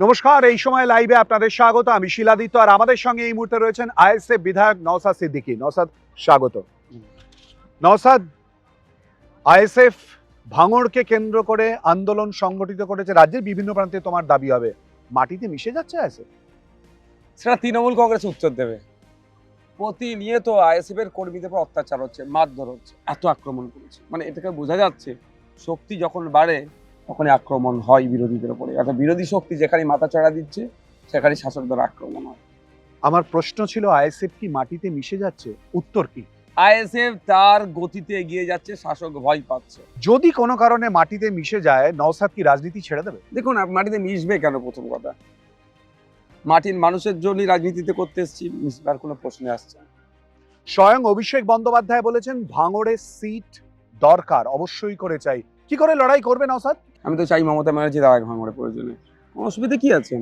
নমস্কার, এই সময় লাইভে আপনাদের স্বাগত। আমি শিলাদিত্য, আর আমাদের সঙ্গে এই মুহূর্তে রয়েছেন আইএসএফ বিধায়ক নওশাদ সিদ্দিকী। নওশাদ, স্বাগত। নওশাদ, আইএসএফ ভাঙড়কে কেন্দ্র করে আন্দোলন সংগঠিত করেছে, রাজ্যের বিভিন্ন প্রান্তে তোমার দাবি হবে মাটিতে মিশে যাচ্ছে আইএসএফ। সেটা তৃণমূল কংগ্রেস উত্তর দেবে। প্রতিনিয়ত আইএসএফ এর কর্মীদের উপর অত্যাচার হচ্ছে, মারধর হচ্ছে, এত আক্রমণ করেছে, মানে এটাকে বোঝা যাচ্ছে শক্তি যখন বাড়ে তখনই আক্রমণ হয় বিরোধীদের উপরে। অর্থাৎ বিরোধী শক্তি যেখানে মাথা চড়া দিচ্ছে সেখানে শাসকদের আক্রমণ হয়। আমার প্রশ্ন ছিল, আইএসএফ কি মাটিতে মিশে যাচ্ছে? উত্তর কি? আইএসএফ তার গতিতে এগিয়ে যাচ্ছে, শাসক ভয় পাচ্ছে। যদি কোনো কারণে মাটিতে মিশে যায়, নওশাদ কি রাজনীতি ছেড়ে দেবে? দেখুন, মাটিতে মিশবে কেন? প্রথম কথা, মাটির মানুষের জন্যই রাজনীতিতে করতে এসেছি, মিশবার কোনো প্রশ্নে আসছে না। স্বয়ং অভিষেক বন্দ্যোপাধ্যায় বলেছেন ভাঙড়ে সিট দরকার, অবশ্যই করে চাই। কি করে লড়াই করবে নওশাদ? আমি তো চাই মমতা ব্যানার্জি দাঁড়াক ভাঙড়ে, প্রয়োজনে। কোনো অসুবিধা কি আছে?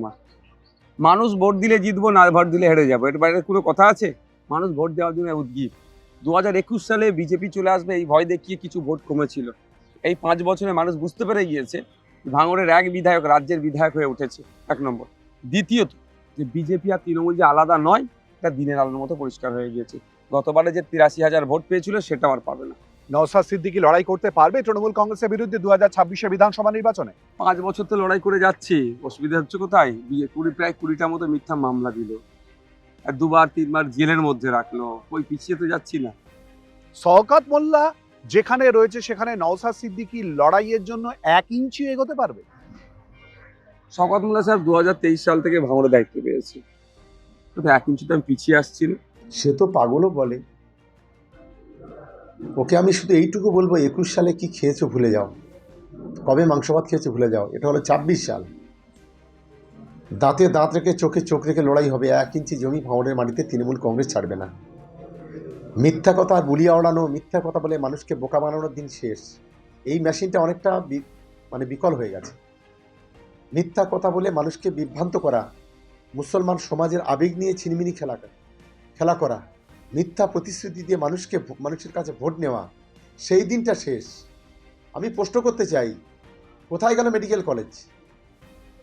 মানুষ ভোট দিলে জিতবো, না ভোট দিলে হেরে যাবো, এর বাইরে কোনো কথা আছে? মানুষ ভোট দেওয়ার জন্য উদ্গ্রীব। 2021 সালে বিজেপি চলে আসবে এই ভয় দেখিয়ে কিছু ভোট কমেছিল। এই 5 বছরে মানুষ বুঝতে পেরে গিয়েছে ভাঙড়ের এক বিধায়ক রাজ্যের বিধায়ক হয়ে উঠেছে, 1 নম্বর। দ্বিতীয়ত, যে বিজেপি আর তৃণমূল যে আলাদা নয়, এটা দিনের আলোর মতো পরিষ্কার হয়ে গিয়েছে। গতবারে যে 83,000 ভোট পেয়েছিল সেটা আর পাবে না। নওশাদ সিদ্দিকী লড়াই করতে পারবে তৃণমূল কংগ্রেসের বিরুদ্ধে 2026 বিধানসভা নির্বাচনে? 5 বছর তো লড়াই করে যাচ্ছি, অসুবিধা হচ্ছে কোথায়? প্রায় 20টার মতো মিথ্যা মামলা দিল, আর 2-3 বার জেলের মধ্যে রাখলো, ওই পিছিয়ে তো যাচ্ছি না। শওকত মোল্লা যেখানে রয়েছে সেখানে নওশাদ সিদ্দিকী লড়াইয়ের জন্য 1 ইঞ্চি এগোতে পারবে? শওকত মোল্লা সাহেব 2023 সাল থেকে ভাঙড়ে দায়িত্ব পেয়েছে, তো 1 ইঞ্চি তো আমি পিছিয়ে আসছি না। সে তো পাগলও বলে। ওকে আমি শুধু এইটুকু বলবো, 21 সালে কি খেয়েছো ভুলে যাও, কবে মাংস ভাত খেয়েছো ভুলে যাও। এটা হলো 26 সাল। দাঁতে দাঁত রেখে চোখে চোখ রেখে লড়াই হবে। 1 ইঞ্চি জমি ভাঙড়ের মাটিতে তৃণমূল কংগ্রেস ছাড়বে না। মিথ্যা কথা আর বুলিয়া ওড়ানো, মিথ্যা কথা বলে মানুষকে বোকা বানানোর দিন শেষ। এই মেশিনটা অনেকটা বিকল হয়ে গেছে। মিথ্যা কথা বলে মানুষকে বিভ্রান্ত করা, মুসলমান সমাজের আবেগ নিয়ে ছিনিমিনি খেলা করা, মিথ্যা প্রতিশ্রুতি দিয়ে মানুষের কাছে ভোট নেওয়া, সেই দিনটা শেষ। আমি প্রশ্ন করতে চাই, কোথায় গেল মেডিকেল কলেজ?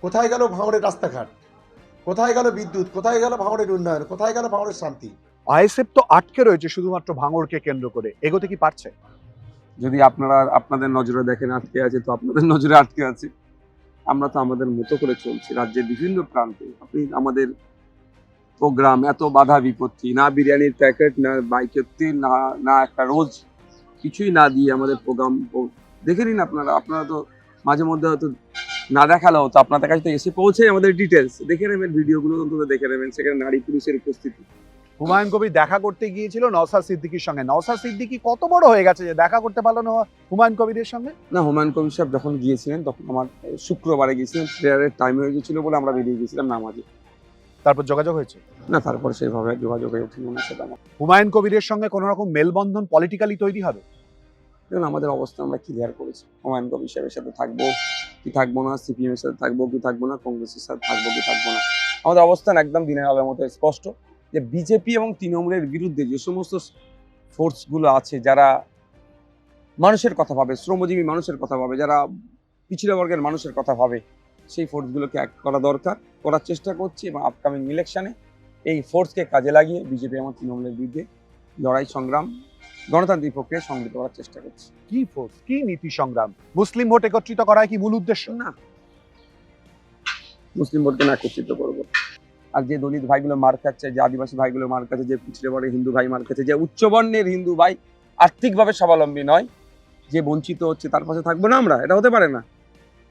কোথায় গেল ভাঙড়ের রাস্তাঘাট? কোথায় গেল বিদ্যুৎ? কোথায় গেল ভাঙড়ের উন্নয়ন? কোথায় গেল ভাঙড়ের শান্তি? আইএসএফ তো আটকে রয়েছে শুধুমাত্র ভাঙড়কে কেন্দ্র করে, এগোতে কি পারছে? যদি আপনাদের নজরে দেখেন আটকে আছে, তো আপনাদের নজরে আটকে আছে। আমরা তো আমাদের মতো করে চলছি রাজ্যের বিভিন্ন প্রান্তে। আপনি আমাদের প্রোগ্রাম, এত বাধা বিপত্তি, না বিরিয়ানির প্যাকেট, না বাইকের তেল, না একটা রোজ, কিছুই না দিয়ে আমাদের প্রোগ্রাম দেখে নিন। আপনারা তো মাঝে মধ্যে হয়তো না দেখালেও তো আপনাদের কাছে তো এসে পৌঁছে আমাদের ডিটেলস দেখে নেবেন, ভিডিওগুলো অন্তত দেখে নেবেন, সেখানে নারী পুরুষের উপস্থিতি। হুমায়ুন কবির দেখা করতে গিয়েছিল নওশাদ সিদ্দিকীর সঙ্গে। নওশাদ সিদ্দিকী কত বড় হয়ে গেছে যে দেখা করতে পারলো না হুমায়ুন কবিরের সঙ্গে? না, হুমায়ুন কবির সাহেব যখন গিয়েছিলেন তখন আমার শুক্রবারে গিয়েছিলেন, প্রেয়ারের টাইম হয়ে গেছিল বলে আমরা বেরিয়ে গেছিলাম নামাজে। তারপর যোগাযোগ হয়েছে না, তারপর সেভাবে যোগাযোগ হয়ে ওঠেনি ওনার সাথে আমার। হুমায়ুন কবিরের সঙ্গে কোনো রকম মেলবন্ধন পলিটিক্যালি তৈরি হবে? দেখুন, আমাদের অবস্থা আমরা ক্লিয়ার করেছি। হুমায়ুন কবির সাহেবের সাথে থাকবো কি থাকবো না, সিপিএম এর সাথে থাকবো কি থাকবো না, কংগ্রেসের সাথে থাকবো কি থাকবো না, আমাদের অবস্থান একদম দিনের আলোর মতো স্পষ্ট। যে বিজেপি এবং তৃণমূলের বিরুদ্ধে যে সমস্ত ফোর্সগুলো আছে, যারা মানুষের কথা ভাবে, শ্রমজীবী মানুষের কথা ভাবে, যারা পিছিয়ে বর্গের মানুষের কথা ভাবে, সেই ফোর্সগুলোকে এক করা দরকার, করার চেষ্টা করছি। এবং আপকামিং ইলেকশনে এই ফোর্সকে কাজে লাগিয়ে বিজেপি এবং তৃণমূলের বিরুদ্ধে লড়াই সংগ্রাম গণতান্ত্রিক প্রক্রিয়া সংগঠিত করার চেষ্টা করছি। কি ফোর্স, কি নীতি সংগ্রাম? মুসলিম ভোট একত্রিত করাই কি মূল উদ্দেশ্য? না, মুসলিম ভোটকে না একত্রিত করবো। আর যে দলিত ভাইগুলো মার খাচ্ছে, যে আদিবাসী ভাইগুলো মার খাচ্ছে, যে পিছিয়ে বর্গের হিন্দু ভাই মার খাচ্ছে, যে উচ্চবর্ণের হিন্দু ভাই আর্থিকভাবে স্বাবলম্বী নয়, যে বঞ্চিত হচ্ছে, তার পাশে থাকবো না আমরা? এটা হতে পারে না।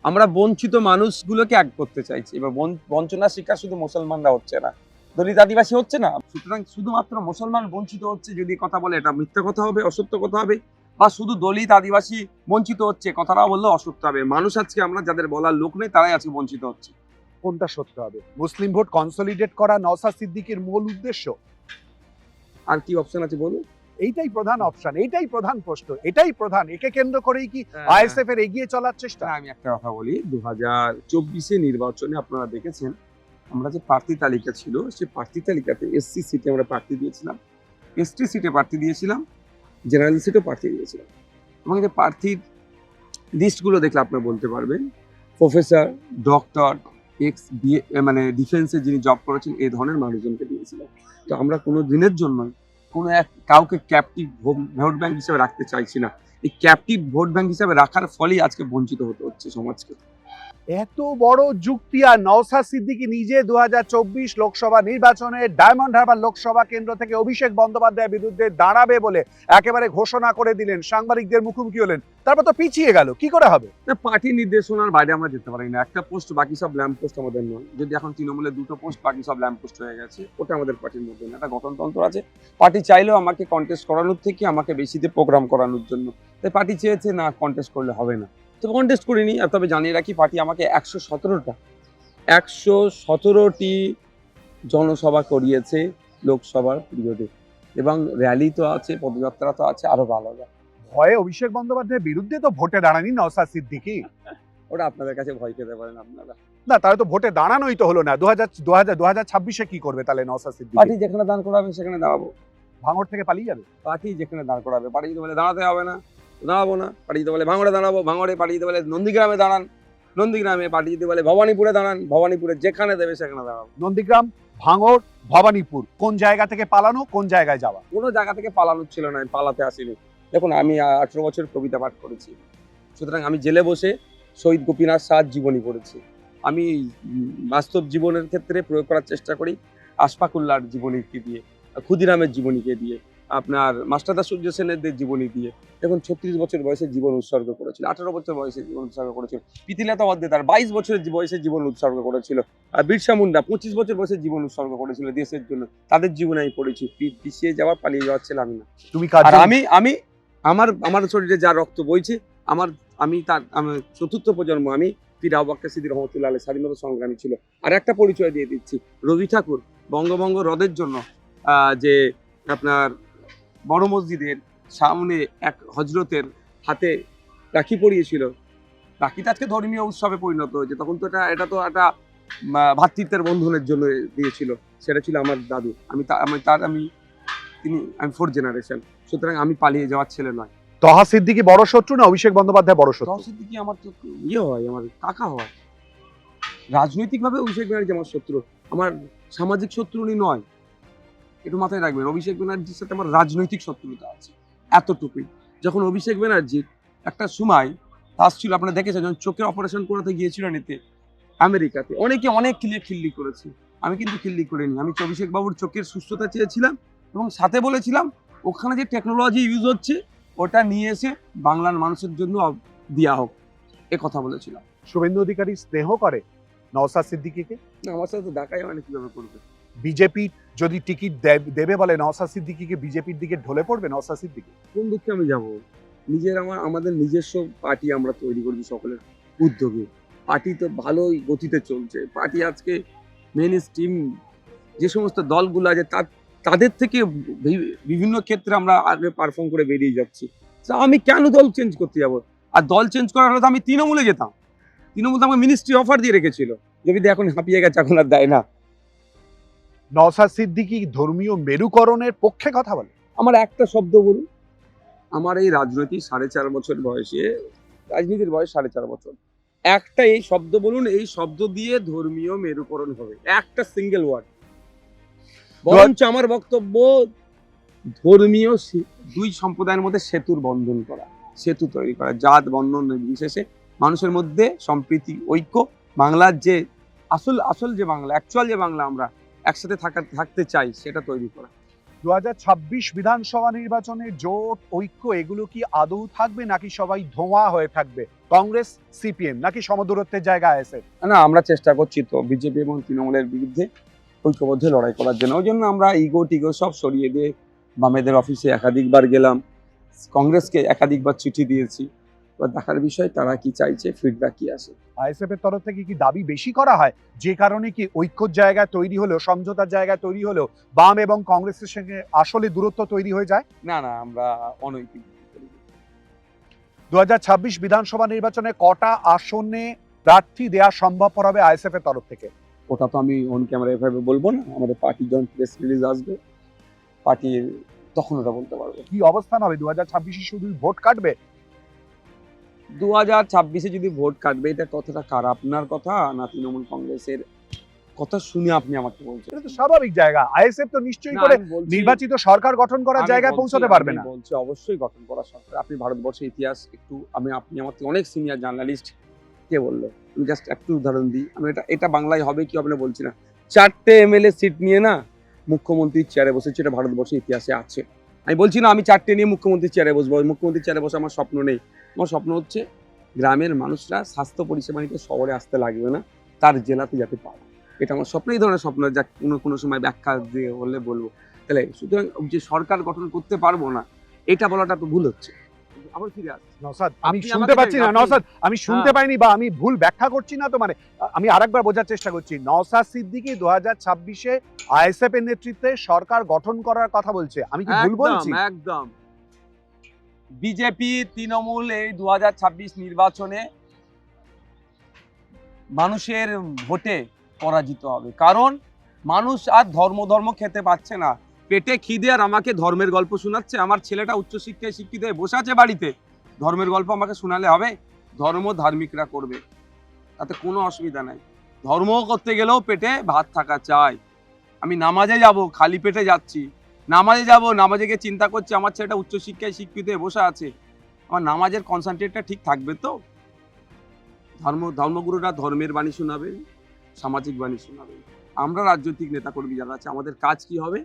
আমরা বঞ্চিত মানুষগুলোকে এক করতে চাইছি। এবার বঞ্চনার শিকার শুধু মুসলমানরা হচ্ছে না, দলিত আদিবাসী হচ্ছে না। সুতরাং শুধুমাত্র মুসলমান বঞ্চিত হচ্ছে যদি কথা বলে, এটা মিথ্যা কথা হবে, অসত্য কথা হবে। বা শুধু দলিত আদিবাসী বঞ্চিত হচ্ছে কথাটাও বললে অসত্য হবে। মানুষ আজকে, আমরা যাদের বলার লোক নেই, তারাই আজকে বঞ্চিত হচ্ছে। কোনটা সত্য হবে? মুসলিম ভোট কনসলিডেট করা নওশাদ সিদ্দিকীর মূল উদ্দেশ্য? আর কি অপশন আছে বলুন? এইটাই প্রধান অপশন, এইটাই প্রধান প্রশ্ন, এটাই প্রধান। একে কেন্দ্র করেই কি আইএসএফ এর এগিয়ে চলার চেষ্টা? আমি একটা কথা বলি, 2024 নির্বাচনে আপনারা দেখেছেন আমরা যে প্রার্থী তালিকা ছিল, সেই প্রার্থী তালিকাতে এসসি সিটে আমরা প্রার্থী দিয়েছিলাম, এসটি সিটে প্রার্থী দিয়েছিলাম, জেনারেল সিটে প্রার্থী দিয়েছিলাম। এবং যে প্রার্থীর লিস্টগুলো দেখলে আপনারা বলতে পারবেন, প্রফেসর, ডক্টর, এক্স বিএ মানে ডিফেন্সে যিনি জব করেছেন এই ধরনের মানুষজনকে দিয়েছিলাম। তো আমরা কোনো দিনের জন্য কোনো এক কাউকে ক্যাপটিভ ভোট ব্যাংক হিসেবে রাখতে চাইছি না। এই ক্যাপটিভ ভোট ব্যাংক হিসেবে রাখার ফলেই আজকে বঞ্চিত হতে হচ্ছে সমাজকে। এত বড় যুক্তি, আর নওশাদ সিদ্দিকী নিজে 2024 লোকসভা নির্বাচনে ডায়মন্ড হারবার লোকসভা কেন্দ্র থেকে অভিষেক বন্দ্যোপাধ্যায়ের বিরুদ্ধে দাঁড়াবে বলে একেবারে ঘোষণা করে দিলেন, সাংবাদিকদের মুখোমুখি হলেন, তারপর তো পিছিয়ে গেল। কি করে হবে? না, পার্টির নির্দেশনার বাইরে আমরা যেতে পারি না। একটা পোস্ট, বাকি সব ল্যাম্প পোস্ট আমাদের নয়। যদি এখন তৃণমূলের 2টো পোস্ট, বাকি সব ল্যাম্প পোস্ট হয়ে গেছে, ওটা আমাদের পার্টির মধ্যে না। একটা গঠনতন্ত্র আছে। পার্টি চাইলেও আমাকে কন্টেস্ট করানোর থেকে আমাকে বেশিতে প্রোগ্রাম করানোর জন্য, তাই পার্টি চেয়েছে না কন্টেস্ট করলে হবে না, তবে কন্টেস্ট করিনি। আর তবে জানিয়ে রাখি, পার্টি আমাকে 117টি জনসভা করিয়েছে লোকসভার পিরিয়ডে, এবং র্যালি তো আছে, পদযাত্রা তো আছে, আরো ভালো। ভয়ে অভিষেক বন্দ্যোপাধ্যায়ের বিরুদ্ধে তো ভোটে দাঁড়ানি নওশাদ সিদ্দিকী। ওটা আপনাদের কাছে ভয় পেতে পারেন আপনারা। না, তাহলে তো ভোটে দাঁড়ানোই তো হলো না। 2026-এ কি করবে তাহলে নওশাদ সিদ্দিকী? পার্টি যেখানে দাঁড় করাবে সেখানে দাঁড়াবো। ভাঙড় থেকে পালিয়ে যাবে? পার্টি যেখানে দাঁড় করাবে, পার্টি যদি বলে দাঁড়াতে হবে না, দাঁড়াবো না। পার্টি যদি বলে ভাঙড়ে দাঁড়াবো, ভাঙড়ে। পার্টি যদি বলে নন্দীগ্রামে দাঁড়ান, নন্দীগ্রামে। পার্টি যদি বলে ভবানীপুরে দাঁড়ান, ভবানীপুরে। যেখানে দেবে সেখানে দাঁড়াবো। নন্দীগ্রাম, ভাঙড়, ভবানীপুর, কোন জায়গা থেকে পালানো, কোন জায়গায় যাওয়া? কোনো জায়গা থেকে পালানোর ছিল না, আমি পালাতে আসিনি। দেখুন, আমি 18 বছর কবিতা পাঠ করেছি, সুতরাং আমি জেলে বসে শহীদ গোপীনাথ সাহার জীবনী পড়েছি। আমি বাস্তব জীবনের ক্ষেত্রে প্রয়োগ করার চেষ্টা করি আশফাকুল্লাহর জীবনীকে দিয়ে, ক্ষুদিরামের জীবনীকে দিয়ে, আপনার মাস্টারদা সূর্য সেনের জীবনী দিয়ে। দেখুন, 36 বছর বয়সে জীবন উৎসর্গ করেছিল, 18 বছর বয়সে জীবন উৎসর্গ করেছিল। পিতিলতা তার 22 বছরের বয়সে জীবন উৎসর্গ করেছিল। আর বিরসা মুন্ডা 25 বছর বয়সে জীবন উৎসর্গ করেছিল দেশের জন্য। তাদের জীবনে আমি পড়েছি। পিছিয়ে যাওয়া, পালিয়ে যাওয়ার ছেলে আমি না। তুমি আর আমি আমার শরীরে যা রক্ত বইছে, আমি চতুর্থ প্রজন্ম। আমি পীর আবু বকর সিদ্দিক রহমতুল্লাহ আলাইহি স্বাধীনতা সংগ্রামী ছিল। আর একটা পরিচয় দিয়ে দিচ্ছি, রবি ঠাকুর বঙ্গভঙ্গ রদের জন্য যে আপনার বড় মসজিদের সামনে এক হজরতের হাতে রাখি পরিয়েছিল। রাখিটা আজকে ধর্মীয় উৎসবে পরিণত হয়েছে, তখন তো এটা তো একটা ভ্রাতৃত্বের বন্ধনের জন্য দিয়েছিল। সেটা ছিল আমার দাদু। আমি 4th জেনারেশন, সুতরাং আমি পালিয়ে যাওয়ার ছেলে নয়। তহা সিদ্দিকী বড় শত্রু না অভিষেক বন্দ্যোপাধ্যায় বড় শত্রু? তহা সিদ্দিকী আমার তো হয়, আমার কাকা হয়। রাজনৈতিকভাবে অভিষেক ব্যানার্জি আমার শত্রু, আমার সামাজিক শত্রু উনি নয়। একটু মাথায় রাখবেন, অভিষেক ব্যানার্জির সাথে আমার রাজনৈতিক শত্রুতা আছে, এতটুকুই। যখন অভিষেক ব্যানার্জির একটা সময় আসছিল, আপনারা দেখেছেন, যখন চোখের অপারেশন করাতে গিয়েছিলেন এতে আমেরিকাতে, অনেকে অনেক খিল্লি করেছে। আমি কিন্তু খিল্লি করিনি। আমি অভিষেক বাবুর চোখের সুস্থতা চেয়েছিলাম, এবং সাথে বলেছিলাম ওখানে যে টেকনোলজি ইউজ হচ্ছে ওটা নিয়ে এসে বাংলার মানুষের জন্য দেওয়া হোক, এ কথা বলেছিলাম। শুভেন্দু অধিকারী স্নেহ করে নওশাদ সিদ্দিকীকে? আমার সাথে তো দেখাই মানে কিভাবে করবে। বিজেপি যদি টিকিট দেবে বলে নওশাদ সিদ্দিকীকে, বিজেপির দিকে ঢলে পড়বে নওশাদ সিদ্দিকী? কোন দুঃখে আমি যাব? আমাদের নিজস্ব পার্টি আমরা তৈরি করছি সকলের উদ্যোগে। পার্টি তো ভালোই গতিতে চলছে। পার্টি আজকে মেন স্ট্রিম যে সমস্ত দলগুলো আছে তাদের থেকে বিভিন্ন ক্ষেত্রে আমরা আগে পারফর্ম করে বেরিয়ে যাচ্ছি। আমি কেন দল চেঞ্জ করতে যাব? আর দল চেঞ্জ করার হলে তো আমি তৃণমূলে যেতাম। তৃণমূল তো আমাকে মিনিস্ট্রি অফার দিয়ে রেখেছিল, যদি এখন হাঁপিয়ে গেছে, এখন আর দেয় না। নওশাদ সিদ্দিকী ধর্মীয় মেরুকরণের পক্ষে কথা বলে? আমার একটা শব্দ বলুন, আমার এই রাজনৈতিক 4.5 বছর বয়সে, রাজনীতির বয়স 4.5 বছর, একটা এই শব্দ বলুন, এই শব্দ দিয়ে ধর্মীয় মেরুকরণ হবে, একটা সিঙ্গেল ওয়ার্ড। বরঞ্চ আমার বক্তব্য ধর্মীয় দুই সম্প্রদায়ের মধ্যে সেতুর বন্ধন করা, সেতু তৈরি করা, জাত বন্ধন নির্বিশেষে মানুষের মধ্যে সম্প্রীতি, ঐক্য, বাংলার যে আসল যে বাংলা, অ্যাকচুয়াল যে বাংলা আমরা একসাথে থাকতে চাই, সেটা তৈরি করা। 2026 বিধানসভা নির্বাচনে জোট, ঐক্য এগুলো কি আদৌ থাকবে, নাকি সবাই ধোঁয়া হয়ে থাকবে? কংগ্রেস, সিপিএম, নাকি সমদূরত্বের জায়গা আছে? না, আমরা চেষ্টা করছি তো বিজেপি এবং তৃণমূলের বিরুদ্ধে ঐক্যবদ্ধ লড়াই করার জন্য। ওই জন্য আমরা টিগো সব সরিয়ে দিয়ে বামেদের অফিসে একাধিকবার গেলাম, কংগ্রেসকে একাধিকবার চিঠি দিয়েছি। এবার দেখার বিষয় তারা কি চাইছে, ফিডব্যাক কি আসে। আইএসএফ এর তরফ থেকে কি দাবি বেশি করা হয়, যে কারণে কি ঐক্যর জায়গা তৈরি হলেও, সমঝোতার জায়গা তৈরি হলেও বাম এবং কংগ্রেসের সঙ্গে আসলে দূরত্ব তৈরি হয়ে যায়? না, আমরা অনৈতিক। 2026 বিধানসভা নির্বাচনে কটা আসনে প্রার্থী দেওয়া সম্ভবপর হবে আইএসএফ এর তরফ থেকে? ওটা তো আমি অন ক্যামেরা এভাবে বলবো না। আমাদের পার্টি যখন প্রেস রিলিজ আসবে, তখন ওটা বলতে পারবো। কি অবস্থান হবে? 2026 শুধু ভোট কাটবে? 2026-এ যদি ভোট কাটবে, এটা কথাটা কার, আপনার কথা না তৃণমূল কংগ্রেসের কথা শুনে আপনি আমাকে বলছেন? এটা তো স্বাভাবিক জায়গা। আইএসএফ তো নিশ্চয়ই না, করে আমি বলছি- নির্বাচিত সরকার গঠন করার আমি জায়গায় বলছি- পৌঁছতে পারবে আমি না। বলছি অবশ্যই গঠন করা সরকার। আপনি ভারতবর্ষের ইতিহাস একটু, আপনি আমার থেকে অনেক সিনিয়র জার্নালিস্ট, কে বললো? আমি জাস্ট একটু উদাহরণ দিই। আমি এটা বাংলায় হবে কি হবে না বলছি না। 4টে এমএলএ সিট নিয়ে না মুখ্যমন্ত্রীর চেয়ারে বসেছে, এটা ভারতবর্ষের ইতিহাসে আছে। আমি বলছি না আমি 4টে নিয়ে মুখ্যমন্ত্রীর চেয়ারে বসবো, মুখ্যমন্ত্রীর চেয়ারে বসে আমার স্বপ্ন নেই। আমার স্বপ্ন হচ্ছে গ্রামের মানুষরা স্বাস্থ্য পরিষেবা নিতে শহরে আসতে লাগবে না, তার জেলাতে যাতে পায়। এটা আমার স্বপ্ন, এই ধরনের স্বপ্ন, যা কোনো সময় ব্যাখ্যা দিয়ে হলে বলবো। তাহলে সুতরাং যে সরকার গঠন করতে পারবো না, এটা বলাটা তো ভুল হচ্ছে। আবার ফিরে আসছি, নওশাদ, আমি আপনি শুনতে আমাকে পাচ্ছি না আপনি- নওশাদ, আমি শুনতে হ্যাঁ। পাইনি বা আমি ভুল ব্যাখ্যা করছি না তো, মানে আমি আরেকবার বোঝার চেষ্টা করছি। নওশাদ সিদ্দিকী 2026-এ আইএসএফ এর নেতৃত্বে সরকার গঠন করার কথা বলছে, আমি কি ভুল বলছি? একদম বিজেপি তৃণমূল এই 2026 নির্বাচনে মানুষের ভোটে পরাজিত হবে, কারণ মানুষ আর ধর্ম খেতে পাচ্ছে না। পেটে খিদে আর আমাকে ধর্মের গল্প শোনাচ্ছে। আমার ছেলেটা উচ্চশিক্ষায় শিক্ষিত হয়ে বসে আছে বাড়িতে, ধর্মের গল্প আমাকে শোনালে হবে? ধর্ম ধার্মিকরা করবে, তাতে কোনো অসুবিধা নাই। ধর্ম করতে গেলেও পেটে ভাত থাকা চাই। আমি নামাজে যাব, খালি পেটে যাচ্ছি, নামাজে যাব, নামাজে গিয়ে চিন্তা করছি আমার ছেলেটা উচ্চশিক্ষায় শিক্ষিত হয়ে বসে আছে, আমার নামাজের কনসেন্ট্রেটটা ঠিক থাকবে তো? ধর্মগুরুরা ধর্মের বাণী শোনাবেন, সামাজিক বাণী শোনাবেন। আমরা রাজনৈতিক নেতাকর্মী যারা আছে, আমাদের কাজ কি হবে?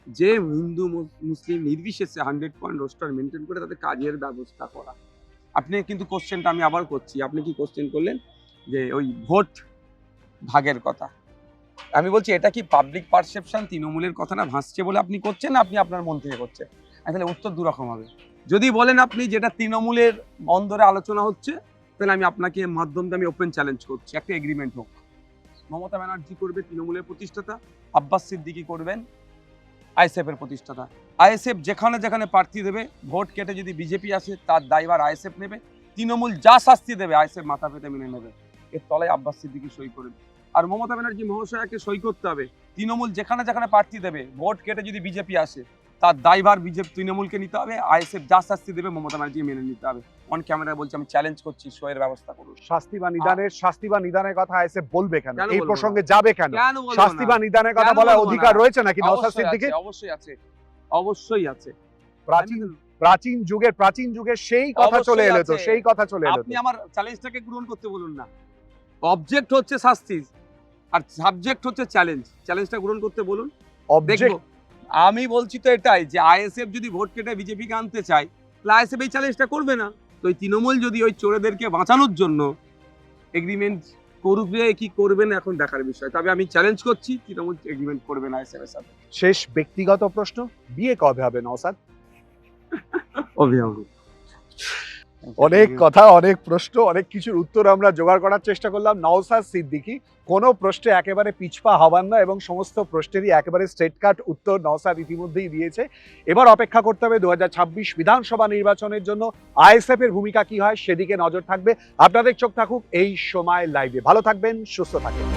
যে হিন্দু মুসলিম নির্বিশেষে 100 রোস্টার মেনটেন করে তাদের কাজের ব্যবস্থা করা। আপনি কিন্তু কোশ্চেনটা আমি আবার করছি, আপনি কি কোশ্চেন করলেন যে ওই ভোট ভাগের কথা। আমি বলছি এটা কি পাবলিক পারসেপশন তৃণমূলের কথা না ভাসছে বলে আপনি করছেন, না আপনি আপনার মন থেকে করছেন? তাহলে উত্তর দুরকম হবে। যদি বলেন আপনি যেটা তৃণমূলের অন্দরে আলোচনা হচ্ছে, তাহলে আমি আপনাকে মাধ্যমটা আমি ওপেন চ্যালেঞ্জ করছি, একটা এগ্রিমেন্ট হোক। মমতা ব্যানার্জি করবে তৃণমূলের প্রতিষ্ঠাতা, আব্বাস সিদ্দিকী করবেন আইএসএফ এর প্রতিষ্ঠাতা। আইএসএফ যেখানে যেখানে প্রার্থী দেবে, ভোট কেটে যদি বিজেপি আসে তার দায়ভার আইএসএফ নেবে। তৃণমূল যা শাস্তি দেবে আইএসএফ মাথা পেতে মেনে নেবে। এর তলায় আব্বাস সিদ্দিকী সই করবে। আর মমতা ব্যানার্জি মহাশয়াকে সই করতে হবে, তৃণমূল যেখানে যেখানে প্রার্থী দেবে, ভোট কেটে যদি বিজেপি আসে তার দায়ভার তৃণমূলকে নিতে হবে। আইএসএফ যা শাস্তি দেবে মমতা ব্যানার্জি মেনে নিতে হবে। অন ক্যামেরায় বলছি, আমি চ্যালেঞ্জ করছি, সইয়ের ব্যবস্থা করুন। শাস্তি বা নিদানের কথা আইএসএফ বলবে কেন? কেন এই বলবো প্রসঙ্গে যাবে কেন? কেন বলবো শাস্তি না? বা নিদানের কথা কেন বলার বলবো অধিকার না? রয়েছে নাকি নওশাদ অবশ্যই সিদ্দিকী? আছে, অবশ্যই আছে, অবশ্যই আছে। প্রাচীন যুগের সেই কথা চলে এলো তো, অবশ্যই আছে। সেই কথা চলে এলো আপনি তো। আমার চ্যালেঞ্জটাকে গ্রহণ করতে বলুন না। অবজেক্ট হচ্ছে শাস্তি আর সাবজেক্ট হচ্ছে চ্যালেঞ্জ। চ্যালেঞ্জটা গ্রহণ করতে বলুন, অবজেক্ট দেখবো। আমি বলছি তো এটাই যে আইএসএফ যদি ভোট কেটে বিজেপিকে আনতে চায়, তাহলে আইএসএফ এই চ্যালেঞ্জটা করবে না। তো ওই তৃণমূল যদি ওই চোরেদেরকে বাঁচানোর জন্য এগ্রিমেন্ট করবে কি করবে না এখন দেখার বিষয়। তবে আমি চ্যালেঞ্জ করছি, তৃণমূল এগ্রিমেন্ট করবে না আইএসএফ এর সাথে। শেষ ব্যক্তিগত প্রশ্ন, বিয়ে কবে হবে নওশাদ? অভিভাবক অনেক কথা, অনেক প্রশ্ন, অনেক কিছুর উত্তর আমরা জোগাড় করার চেষ্টা করলাম। নওশাদ সিদ্দিকী কোনো প্রশ্নে একেবারে পিছপা হবার না এবং সমস্ত প্রশ্নেরই একেবারে স্ট্রেট কাট উত্তর নওশাদ ইতিমধ্যেই দিয়েছে। এবার অপেক্ষা করতে হবে 2026 বিধানসভা নির্বাচনের জন্য আইএসএফ এর ভূমিকা কি হয়, সেদিকে নজর থাকবে। আপনাদের চোখ থাকুক এই সময় লাইভে। ভালো থাকবেন, সুস্থ থাকবেন।